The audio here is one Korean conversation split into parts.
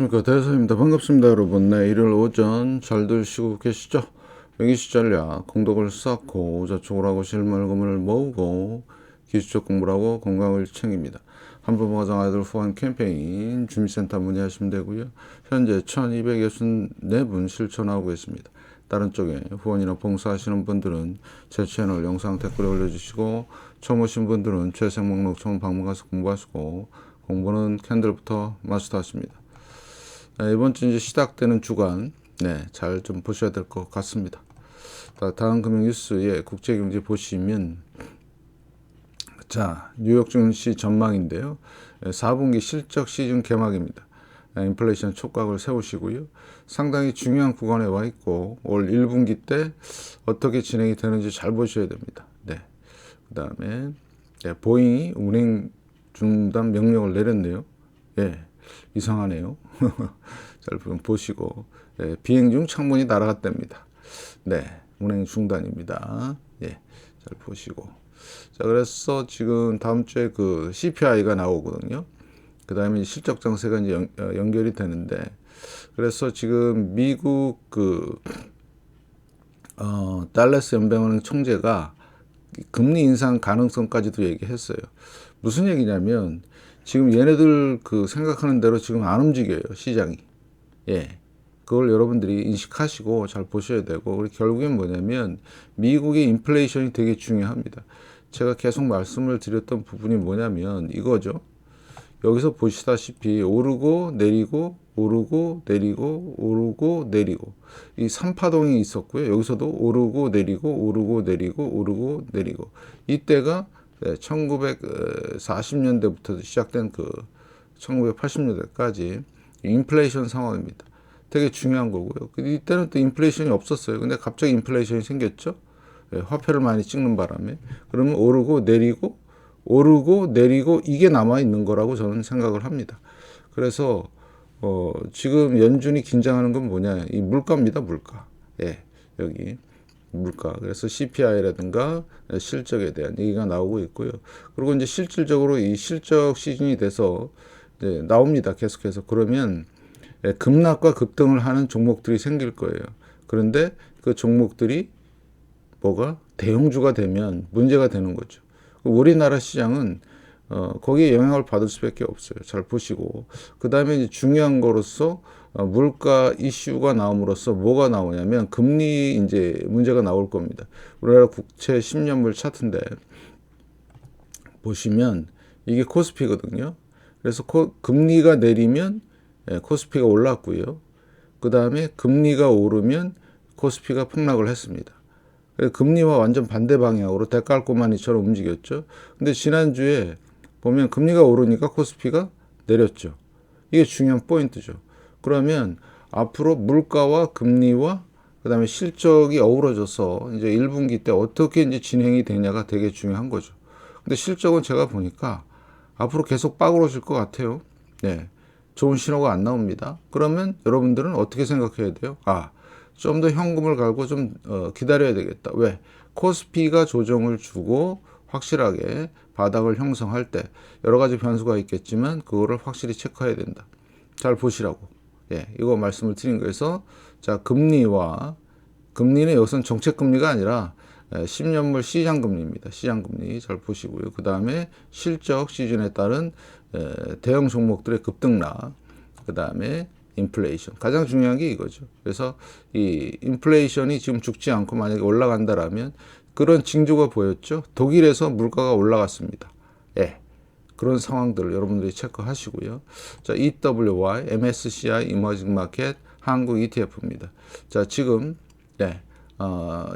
안녕하십니까, 대서입니다. 반갑습니다 여러분. 네, 일요일 오전 잘들 쉬고 계시죠? 여기시 전략 공덕을 쌓고 저축을 하고 실물금을 모으고 기술적 공부를 하고 건강을 챙깁니다. 한부모 가정 아이들 후원 캠페인 주민센터 문의하시면 되고요. 현재 1264분 실천하고 있습니다. 다른 쪽에 후원이나 봉사하시는 분들은 제 채널 영상 댓글에 올려주시고, 처음 오신 분들은 재생 목록 처음 방문 가서 공부하시고, 공부는 캔들부터 마스터하십니다. 이번 주 이제 시작되는 주간, 잘 좀 보셔야 될 것 같습니다. 다음 금융 뉴스의 국제경제 보시면, 자, 뉴욕 증시 전망인데요. 4분기 실적 시즌 개막입니다. 인플레이션 촉각을 세우시고요. 상당히 중요한 구간에 와 있고, 올 1분기 때 어떻게 진행이 되는지 잘 보셔야 됩니다. 그 다음에 보잉이 운행 중단 명령을 내렸네요. 이상하네요. 잘 보시고, 비행 중 창문이 날아갔답니다. 운행 중단입니다. 잘 보시고. 자, 그래서 지금 다음 주에 그 CPI가 나오거든요. 그 다음에 실적 장세가 이제 연결이 되는데, 그래서 지금 미국 달러스 연방은행 총재가 금리 인상 가능성까지도 얘기했어요. 무슨 얘기냐면, 지금 얘네들 생각하는 대로 지금 안 움직여요, 시장이. 그걸 여러분들이 인식하시고 잘 보셔야 되고, 그리고 결국엔 뭐냐면, 미국의 인플레이션이 되게 중요합니다. 제가 계속 말씀을 드렸던 부분이 뭐냐면 이거죠. 여기서 보시다시피 오르고 내리고 오르고 내리고 오르고 내리고, 이 3파동이 있었고요. 여기서도 오르고 내리고 오르고 내리고 오르고 내리고, 이때가 1940년대부터 시작된 1980년대까지 인플레이션 상황입니다. 되게 중요한 거고요. 이때는 또 인플레이션이 없었어요. 근데 갑자기 인플레이션이 생겼죠. 화폐를 많이 찍는 바람에. 그러면 오르고 내리고 오르고 내리고, 이게 남아 있는 거라고 저는 생각을 합니다. 그래서 지금 연준이 긴장하는 건 뭐냐, 이 물가입니다. 물가. 여기 물가. 그래서 CPI라든가 실적에 대한 얘기가 나오고 있고요. 그리고 이제 실질적으로 이 실적 시즌이 돼서 이제 나옵니다. 계속해서. 그러면 급락과 급등을 하는 종목들이 생길 거예요. 그런데 그 종목들이 뭐가 대형주가 되면 문제가 되는 거죠. 우리나라 시장은 거기에 영향을 받을 수밖에 없어요. 잘 보시고, 그 다음에 이제 중요한 거로서 물가 이슈가 나옴으로써 뭐가 나오냐면 금리 이제 문제가 나올 겁니다. 우리나라 국채 10년물 차트인데 보시면 이게 코스피거든요. 그래서 금리가 내리면 코스피가 올랐고요. 그 다음에 금리가 오르면 코스피가 폭락을 했습니다. 금리와 완전 반대 방향으로 대깔꼬마니처럼 움직였죠. 근데 지난주에 보면 금리가 오르니까 코스피가 내렸죠. 이게 중요한 포인트죠. 그러면 앞으로 물가와 금리와 그다음에 실적이 어우러져서 이제 1분기 때 어떻게 이제 진행이 되냐가 되게 중요한 거죠. 근데 실적은 제가 보니까 앞으로 계속 빠그러질 것 같아요. 좋은 신호가 안 나옵니다. 그러면 여러분들은 어떻게 생각해야 돼요? 좀 더 현금을 갈고 좀 기다려야 되겠다. 왜? 코스피가 조정을 주고 확실하게 바닥을 형성할 때 여러 가지 변수가 있겠지만 그거를 확실히 체크해야 된다. 잘 보시라고. 이거 말씀을 드린 거에서, 자, 금리는 여기서는 정책금리가 아니라 10년물 시장금리입니다. 시장금리 잘 보시고요. 그 다음에 실적 시즌에 따른 대형 종목들의 급등락, 그 다음에 인플레이션. 가장 중요한 게 이거죠. 그래서 이 인플레이션이 지금 죽지 않고 만약에 올라간다라면 그런 징조가 보였죠. 독일에서 물가가 올라갔습니다. 그런 상황들을 여러분들이 체크하시고요. 자, EWY, MSCI 이머징 마켓 한국 ETF입니다. 자, 지금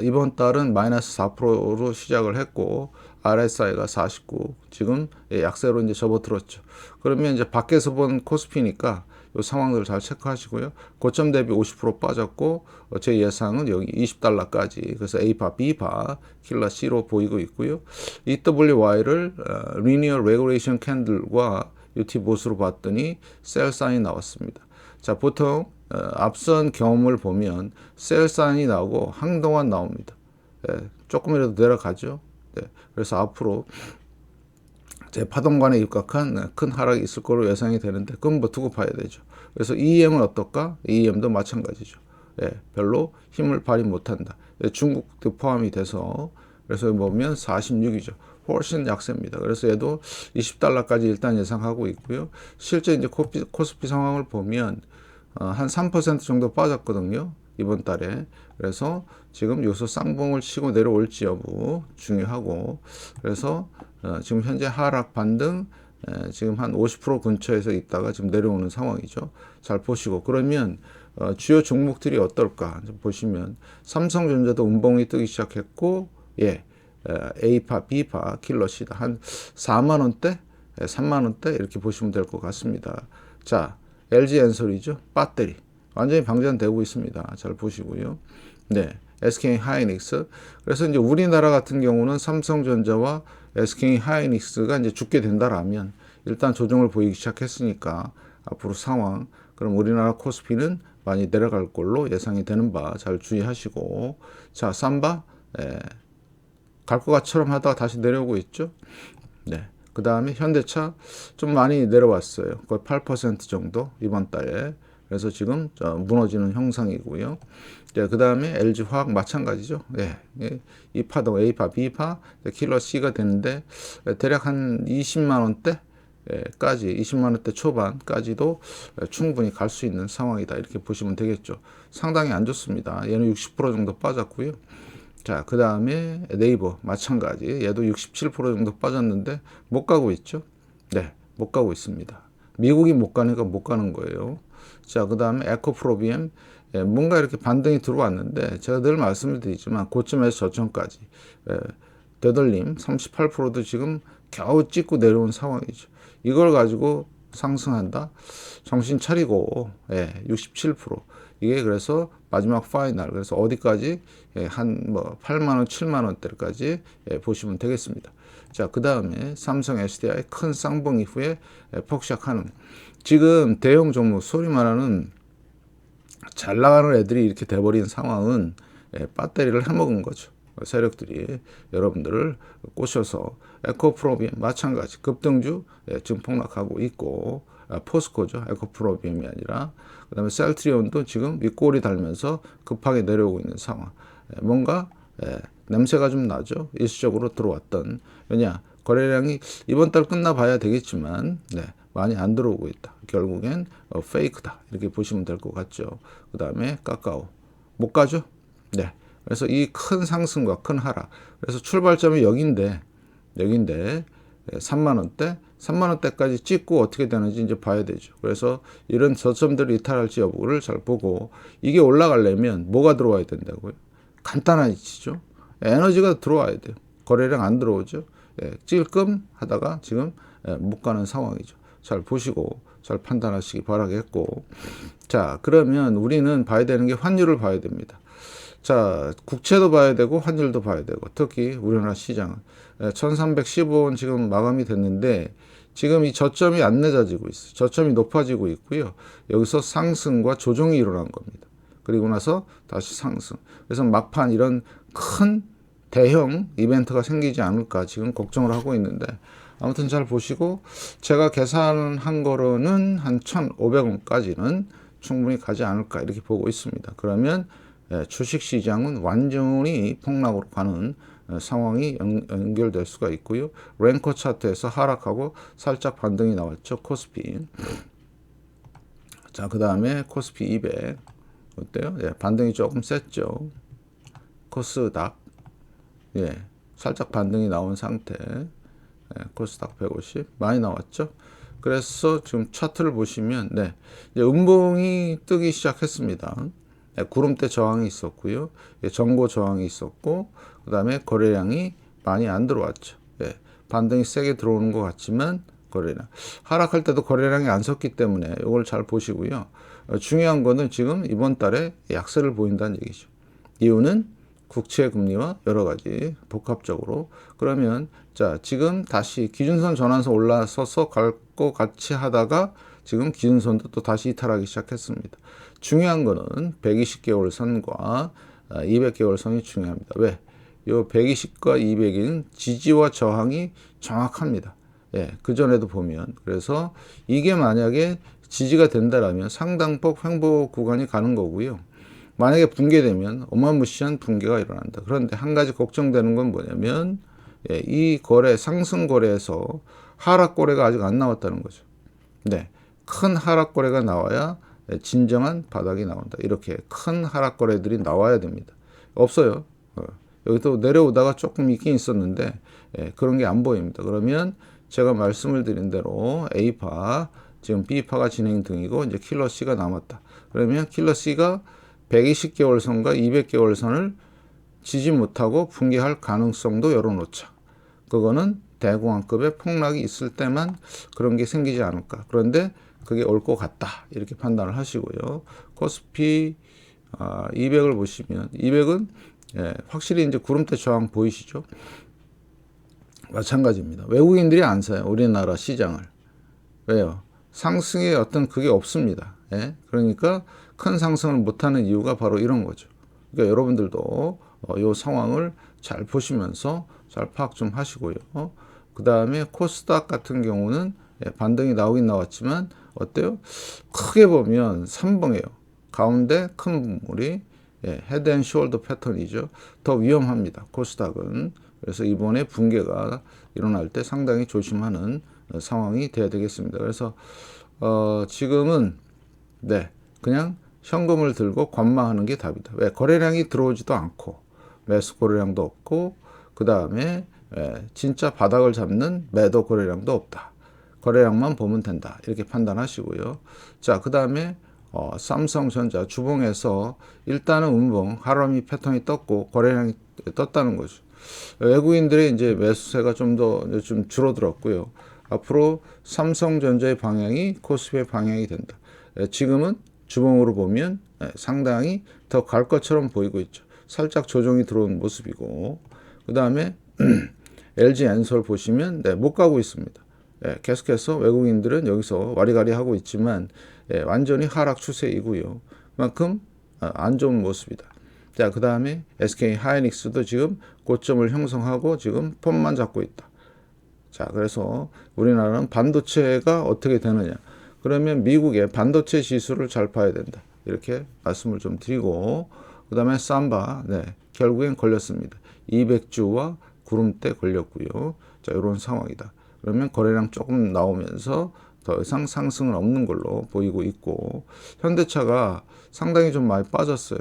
이번 달은 마이너스 4%로 시작을 했고 RSI가 49, 지금 약세로 이제 접어들었죠. 그러면 이제 밖에서 본 코스피니까 이 상황들을 잘 체크하시고요. 고점 대비 50% 빠졌고, 제 예상은 여기 20달러까지. 그래서 A파, B파, 킬러 C로 보이고 있고요. EWY를 Linear Regulation Candle과 UT 보수로 봤더니 셀 사인이 나왔습니다. 자, 보통 앞선 경험을 보면 셀 사인이 나오고 한동안 나옵니다. 조금이라도 내려가죠. 그래서 앞으로 제 파동관에 입각한 큰 하락이 있을 거로 예상이 되는데, 그건 뭐 두고 봐야 되죠. 그래서 EM은 어떨까? EM도 마찬가지죠. 예, 별로 힘을 발휘 못한다. 예, 중국도 포함이 돼서 그래서 보면 46이죠. 훨씬 약세입니다. 그래서 얘도 20달러까지 일단 예상하고 있고요. 실제 이제 코스피 상황을 보면 한 3% 정도 빠졌거든요. 이번 달에. 그래서 지금 요소 쌍봉을 치고 내려올지 여부 중요하고 그래서 지금 현재 하락 반등 지금 한 50% 근처에서 있다가 지금 내려오는 상황이죠. 잘 보시고 그러면 주요 종목들이 어떨까 좀 보시면 삼성전자도 음봉이 뜨기 시작했고 예, A파, B파, 킬러시다 한 4만 원대, 3만 원대 이렇게 보시면 될 것 같습니다. 자, LG 엔솔이죠. 배터리 완전히 방전되고 있습니다. 잘 보시고요. 네, SK 하이닉스. 그래서 이제 우리나라 같은 경우는 삼성전자와 SK 하이닉스가 이제 죽게 된다라면 일단 조정을 보이기 시작했으니까 앞으로 상황 그럼 우리나라 코스피는 많이 내려갈 걸로 예상이 되는 바 잘 주의하시고 자, 삼바 갈 것 같처럼 하다가 다시 내려오고 있죠. 네. 그 다음에 현대차 좀 많이 내려왔어요. 거의 8% 정도 이번 달에. 그래서 지금 무너지는 형상이고요. 네, 그 다음에 LG화학 마찬가지죠. 네, 이 파동 A파, B파, 킬러 C가 되는데 대략 한 20만 원대까지 20만 원대 초반까지도 충분히 갈 수 있는 상황이다. 이렇게 보시면 되겠죠. 상당히 안 좋습니다. 얘는 60% 정도 빠졌고요. 자, 그 다음에 네이버 마찬가지. 얘도 67% 정도 빠졌는데 못 가고 있죠. 네, 못 가고 있습니다. 미국이 못 가니까 못 가는 거예요. 자, 그 다음에 에코프로비엠 뭔가 이렇게 반등이 들어왔는데 제가 늘 말씀을 드리지만 고점에서 저점까지 되돌림 38%도 지금 겨우 찍고 내려온 상황이죠. 이걸 가지고 상승한다? 정신 차리고 67% 이게 그래서 마지막 파이널 그래서 어디까지 한 뭐 8만 원, 7만 원대까지 보시면 되겠습니다. 자, 그 다음에 삼성 SDI 큰 쌍봉 이후에 폭락하는 지금 대형 종목 소리 말하는 잘 나가는 애들이 이렇게 돼버린 상황은 배터리를 해먹은 거죠. 세력들이 여러분들을 꼬셔서 에코프로비엠 마찬가지 급등주 지금 폭락하고 있고 포스코죠. 에코프로비엠이 아니라 그 다음에 셀트리온도 지금 윗골이 달면서 급하게 내려오고 있는 상황. 뭔가 냄새가 좀 나죠. 일시적으로 들어왔던 왜냐 거래량이 이번 달 끝나 봐야 되겠지만 많이 안 들어오고 있다. 결국엔 페이크다. 이렇게 보시면 될 것 같죠. 그 다음에 카카오 못 가죠. 네. 그래서 이 큰 상승과 큰 하락. 그래서 출발점이 여긴데 3만 원대, 3만 원대까지 찍고 어떻게 되는지 이제 봐야 되죠. 그래서 이런 저점들을 이탈할지 여부를 잘 보고 이게 올라가려면 뭐가 들어와야 된다고요? 간단한 이치죠. 에너지가 들어와야 돼요. 거래량 안 들어오죠. 찔끔 하다가 지금 못 가는 상황이죠. 잘 보시고 잘 판단하시기 바라겠고 자 그러면 우리는 봐야 되는 게 환율을 봐야 됩니다. 자 국채도 봐야 되고 환율도 봐야 되고 특히 우리나라 시장은 1315원 지금 마감이 됐는데 지금 이 저점이 안 낮아지고 있어요. 저점이 높아지고 있고요. 여기서 상승과 조정이 일어난 겁니다. 그리고 나서 다시 상승. 그래서 막판 이런 큰 대형 이벤트가 생기지 않을까 지금 걱정을 하고 있는데 아무튼 잘 보시고 제가 계산한 거로는 한 1,500원까지는 충분히 가지 않을까 이렇게 보고 있습니다. 그러면 주식시장은 완전히 폭락으로 가는 상황이 연결될 수가 있고요. 랭커 차트에서 하락하고 살짝 반등이 나왔죠. 코스피. 자, 그 다음에 코스피 200 어때요? 반등이 조금 셌죠. 코스닥 살짝 반등이 나온 상태. 코스닥 150 많이 나왔죠. 그래서 지금 차트를 보시면 이제 음봉이 뜨기 시작했습니다. 구름대 저항이 있었고요. 전고 저항이 있었고 그 다음에 거래량이 많이 안 들어왔죠. 반등이 세게 들어오는 것 같지만 거래량 하락할 때도 거래량이 안 섰기 때문에 이걸 잘 보시고요. 중요한 거는 지금 이번 달에 약세를 보인다는 얘기죠. 이유는 국채 금리와 여러 가지 복합적으로 그러면 자 지금 다시 기준선 전환선 올라서서 갈 것 같이 하다가 지금 기준선도 또 다시 이탈하기 시작했습니다. 중요한 거는 120개월 선과 200개월 선이 중요합니다. 왜? 요 120과 200인 지지와 저항이 정확합니다. 그 전에도 보면 그래서 이게 만약에 지지가 된다라면 상당폭 횡보 구간이 가는 거고요. 만약에 붕괴되면 어마무시한 붕괴가 일어난다. 그런데 한 가지 걱정되는 건 뭐냐면 이 거래 상승 거래에서 하락 거래가 아직 안 나왔다는 거죠. 네, 큰 하락 거래가 나와야 진정한 바닥이 나온다. 이렇게 큰 하락 거래들이 나와야 됩니다. 없어요. 여기도 내려오다가 조금 있긴 있었는데 그런 게 안 보입니다. 그러면 제가 말씀을 드린 대로 A파, 지금 B파가 진행 중이고 이제 킬러 C가 남았다. 그러면 킬러 C가 120개월 선과 200개월 선을 지지 못하고 붕괴할 가능성도 열어놓자. 그거는 대공황급의 폭락이 있을 때만 그런 게 생기지 않을까. 그런데 그게 올 것 같다. 이렇게 판단을 하시고요. 코스피 200을 보시면 200은 확실히 이제 구름대 저항 보이시죠? 마찬가지입니다. 외국인들이 안 사요. 우리나라 시장을. 왜요? 상승의 어떤 그게 없습니다. 그러니까 큰 상승을 못하는 이유가 바로 이런 거죠. 그러니까 여러분들도 이 상황을 잘 보시면서 잘 파악 좀 하시고요. 그 다음에 코스닥 같은 경우는 반등이 나오긴 나왔지만 어때요? 크게 보면 3봉이에요. 가운데 큰 물이 헤드 앤 숄더 패턴이죠. 더 위험합니다. 코스닥은. 그래서 이번에 붕괴가 일어날 때 상당히 조심하는 상황이 돼야 되겠습니다. 그래서 지금은 그냥 현금을 들고 관망하는 게 답이다. 왜? 거래량이 들어오지도 않고 매수 거래량도 없고 그 다음에 진짜 바닥을 잡는 매도 거래량도 없다. 거래량만 보면 된다. 이렇게 판단하시고요. 자, 그 다음에 삼성전자 주봉에서 일단은 음봉 하람이 패턴이 떴고 거래량이 떴다는 거죠. 외국인들의 이제 매수세가 좀 줄어들었고요. 앞으로 삼성전자의 방향이 코스피의 방향이 된다. 지금은 주봉으로 보면 상당히 더 갈 것처럼 보이고 있죠. 살짝 조정이 들어온 모습이고 그 다음에 LG 엔솔 보시면 못 가고 있습니다. 계속해서 외국인들은 여기서 와리가리 하고 있지만 완전히 하락 추세이고요. 그만큼 안 좋은 모습이다. 자, 그 다음에 SK 하이닉스도 지금 고점을 형성하고 지금 폼만 잡고 있다. 자, 그래서 우리나라는 반도체가 어떻게 되느냐. 그러면 미국의 반도체 지수를 잘 봐야 된다. 이렇게 말씀을 좀 드리고 그 다음에 삼바 결국엔 걸렸습니다. 200주와 구름대 걸렸고요. 자, 이런 상황이다. 그러면 거래량 조금 나오면서 더 이상 상승은 없는 걸로 보이고 있고 현대차가 상당히 좀 많이 빠졌어요.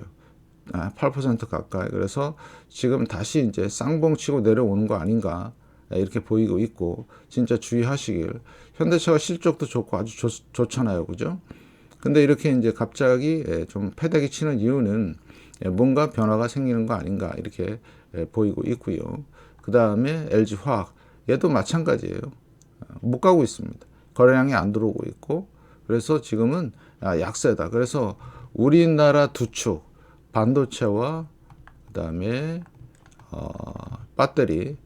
8% 가까이. 그래서 지금 다시 이제 쌍봉 치고 내려오는 거 아닌가 이렇게 보이고 있고 진짜 주의하시길. 현대차가 실적도 좋고 아주 좋잖아요, 그죠? 근데 이렇게 이제 갑자기 좀 패대기 치는 이유는 뭔가 변화가 생기는 거 아닌가 이렇게 보이고 있고요. 그 다음에 LG 화학 얘도 마찬가지예요. 못 가고 있습니다. 거래량이 안 들어오고 있고 그래서 지금은 약세다. 그래서 우리나라 두 축 반도체와 그 다음에 배터리.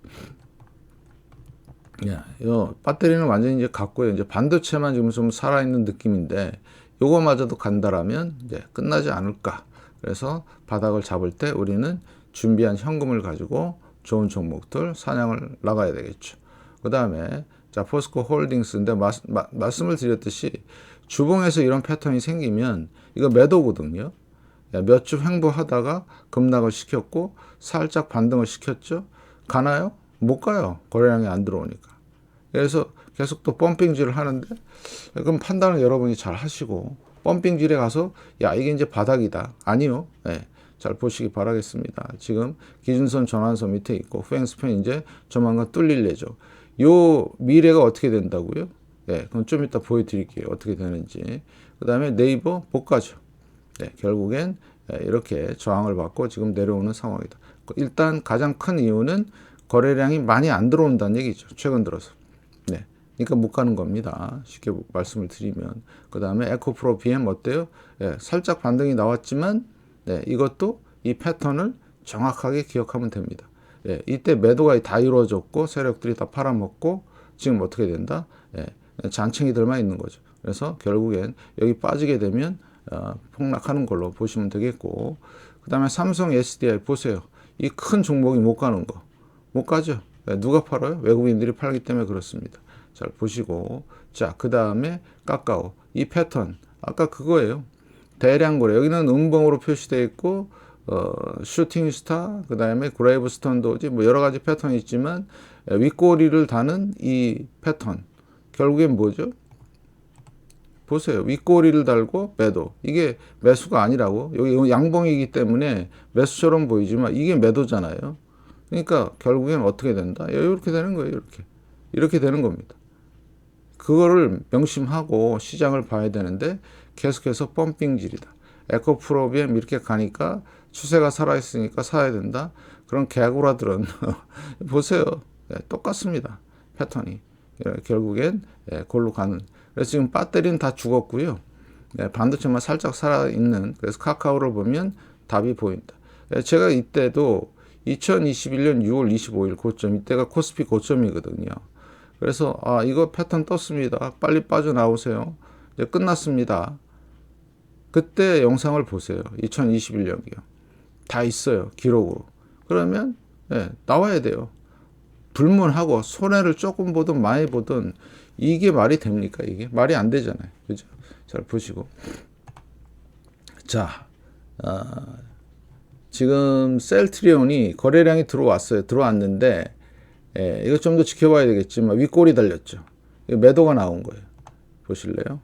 이 배터리는 완전히 이제 갔고요. 이제 반도체만 지금 좀 살아있는 느낌인데 요거마저도 간다라면 이제 끝나지 않을까. 그래서 바닥을 잡을 때 우리는 준비한 현금을 가지고 좋은 종목들 사냥을 나가야 되겠죠. 그 다음에 자 포스코 홀딩스인데 말씀을 드렸듯이 주봉에서 이런 패턴이 생기면 이거 매도거든요. 몇 주 횡보하다가 급락을 시켰고 살짝 반등을 시켰죠. 가나요? 못 가요. 거래량이 안 들어오니까. 그래서 계속 또 펌핑질을 하는데 그럼 판단을 여러분이 잘 하시고 펌핑질에 가서 이게 이제 바닥이다. 아니요. 잘 보시기 바라겠습니다. 지금 기준선 전환선 밑에 있고 후행스팬 이제 조만간 뚫릴 예정. 요 미래가 어떻게 된다고요? 그럼 좀 이따 보여드릴게요. 어떻게 되는지. 그 다음에 네이버 복가죠. 결국엔 이렇게 저항을 받고 지금 내려오는 상황이다. 일단 가장 큰 이유는 거래량이 많이 안 들어온다는 얘기죠. 최근 들어서. 그러니까 못 가는 겁니다. 쉽게 말씀을 드리면. 그 다음에 에코프로 BM 어때요? 살짝 반등이 나왔지만 이것도 이 패턴을 정확하게 기억하면 됩니다. 이때 매도가 다 이루어졌고 세력들이 다 팔아먹고 지금 어떻게 된다? 잔챙이들만 있는 거죠. 그래서 결국엔 여기 빠지게 되면 폭락하는 걸로 보시면 되겠고 그 다음에 삼성 SDI 보세요. 이 큰 종목이 못 가는 거. 못 가죠. 누가 팔아요? 외국인들이 팔기 때문에 그렇습니다. 잘 보시고 자, 그 다음에 카카오 이 패턴 아까 그거예요. 대량 거래. 여기는 음봉으로 표시되어 있고 슈팅 스타, 그 다음에 그레이브스톤 도지 뭐 여러 가지 패턴이 있지만 윗꼬리를 다는 이 패턴 결국엔 뭐죠? 보세요. 윗꼬리를 달고 매도. 이게 매수가 아니라고. 여기 양봉이기 때문에 매수처럼 보이지만 이게 매도잖아요. 그러니까 결국엔 어떻게 된다? 이렇게 되는 거예요. 이렇게 되는 겁니다. 그거를 명심하고 시장을 봐야 되는데 계속해서 펌핑질이다. 에코프로비엠 이렇게 가니까 추세가 살아있으니까 사야 된다. 그런 개구라들은 보세요. 똑같습니다. 패턴이. 결국엔 골로 가는. 그래서 지금 배터리는 다 죽었고요. 반도체만 살짝 살아있는. 그래서 카카오를 보면 답이 보인다. 제가 이때도 2021년 6월 25일 고점, 이때가 코스피 고점이거든요. 그래서 이거 패턴 떴습니다. 빨리 빠져나오세요. 이제 끝났습니다. 그때 영상을 보세요. 2021년이요. 다 있어요. 기록으로. 그러면 나와야 돼요. 불문하고 손해를 조금 보든 많이 보든 이게 말이 됩니까? 이게 말이 안 되잖아요. 그죠? 잘 보시고. 자, 지금 셀트리온이 거래량이 들어왔어요. 들어왔는데 이거 좀 더 지켜봐야 되겠지만 윗골이 달렸죠. 매도가 나온 거예요. 보실래요?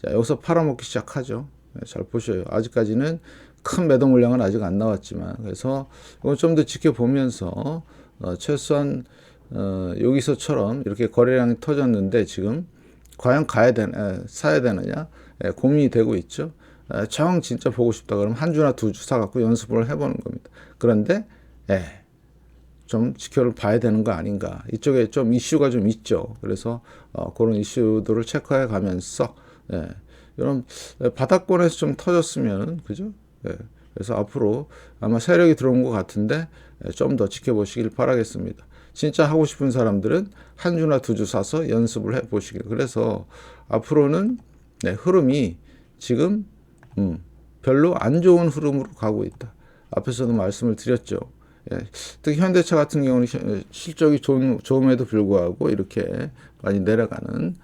자, 여기서 팔아먹기 시작하죠. 잘 보셔요. 아직까지는 큰 매도 물량은 아직 안 나왔지만 그래서 이건 좀 더 지켜보면서 최소한 여기서처럼 이렇게 거래량이 터졌는데 지금 과연 사야 되느냐 고민이 되고 있죠. 정 진짜 보고 싶다 그러면 한 주나 두 주 사갖고 연습을 해보는 겁니다. 그런데 좀 지켜봐야 되는 거 아닌가. 이쪽에 좀 이슈가 좀 있죠. 그래서 그런 이슈들을 체크해 가면서 이런 바닥권에서 좀 터졌으면 그죠? 그래서 앞으로 아마 세력이 들어온 것 같은데 좀 더 지켜보시길 바라겠습니다. 진짜 하고 싶은 사람들은 한 주나 두 주 사서 연습을 해 보시길. 그래서 앞으로는 흐름이 지금 별로 안 좋은 흐름으로 가고 있다. 앞에서도 말씀을 드렸죠. 특히 현대차 같은 경우는 실적이 좋음에도 불구하고 이렇게 많이 내려가는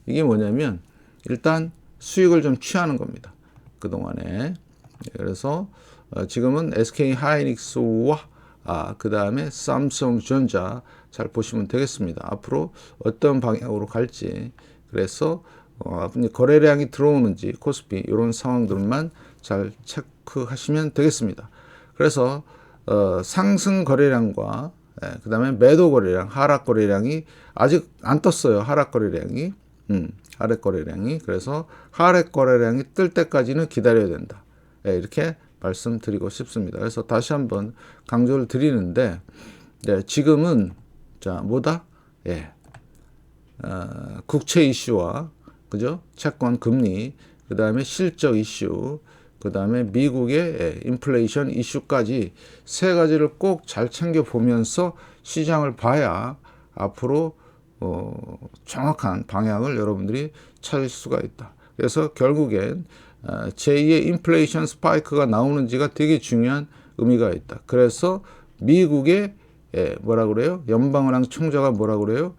이게 뭐냐면 일단 수익을 좀 취하는 겁니다. 그동안에. 그래서 지금은 SK 하이닉스와 그 다음에 삼성전자 잘 보시면 되겠습니다. 앞으로 어떤 방향으로 갈지. 그래서 거래량이 들어오는지 코스피 이런 상황들만 잘 체크하시면 되겠습니다. 그래서 상승 거래량과 그 다음에 매도 거래량, 하락 거래량이 아직 안 떴어요. 하락 거래량이. 하락 거래량이. 그래서 하락 거래량이 뜰 때까지는 기다려야 된다. 이렇게 말씀드리고 싶습니다. 그래서 다시 한번 강조를 드리는데 지금은 뭐다? 국채 이슈와 그죠? 채권 금리, 그 다음에 실적 이슈, 그 다음에 미국의 인플레이션 이슈까지 세 가지를 꼭 잘 챙겨 보면서 시장을 봐야 앞으로 정확한 방향을 여러분들이 찾을 수가 있다. 그래서 결국엔 제2의 인플레이션 스파이크가 나오는지가 되게 중요한 의미가 있다. 그래서 미국의 뭐라 그래요? 연방은행 총재가 뭐라 그래요?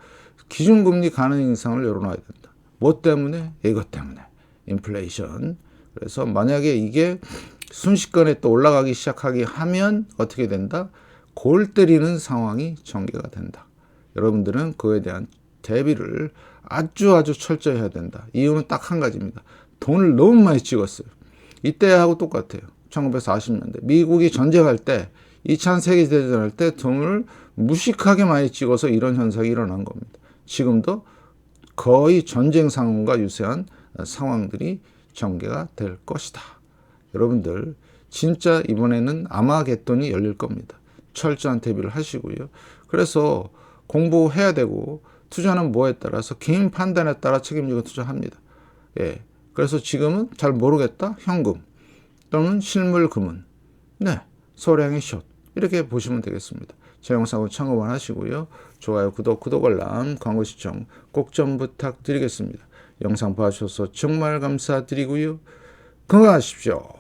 기준금리 가능 인상을 열어놔야 된다. 뭐 때문에? 이것 때문에. 인플레이션. 그래서 만약에 이게 순식간에 또 올라가기 시작하게 하면 어떻게 된다? 골 때리는 상황이 전개가 된다. 여러분들은 그에 대한 대비를 아주 철저히 해야 된다. 이유는 딱 한 가지입니다. 돈을 너무 많이 찍었어요. 이때하고 똑같아요. 1940년대. 미국이 전쟁할 때 2차 세계대전 할 때 돈을 무식하게 많이 찍어서 이런 현상이 일어난 겁니다. 지금도 거의 전쟁 상황과 유사한 상황들이 전개가 될 것이다. 여러분들 진짜 이번에는 아마겟돈이 열릴 겁니다. 철저한 대비를 하시고요. 그래서 공부해야 되고 투자는 뭐에 따라서 개인 판단에 따라 책임지고 투자합니다. 그래서 지금은 잘 모르겠다. 현금 또는 실물 금은 소량의 숏 이렇게 보시면 되겠습니다. 제 영상을 참고만 하시고요. 좋아요, 구독 알람, 광고 시청 꼭 좀 부탁드리겠습니다. 영상 봐주셔서 정말 감사드리고요. 건강하십시오.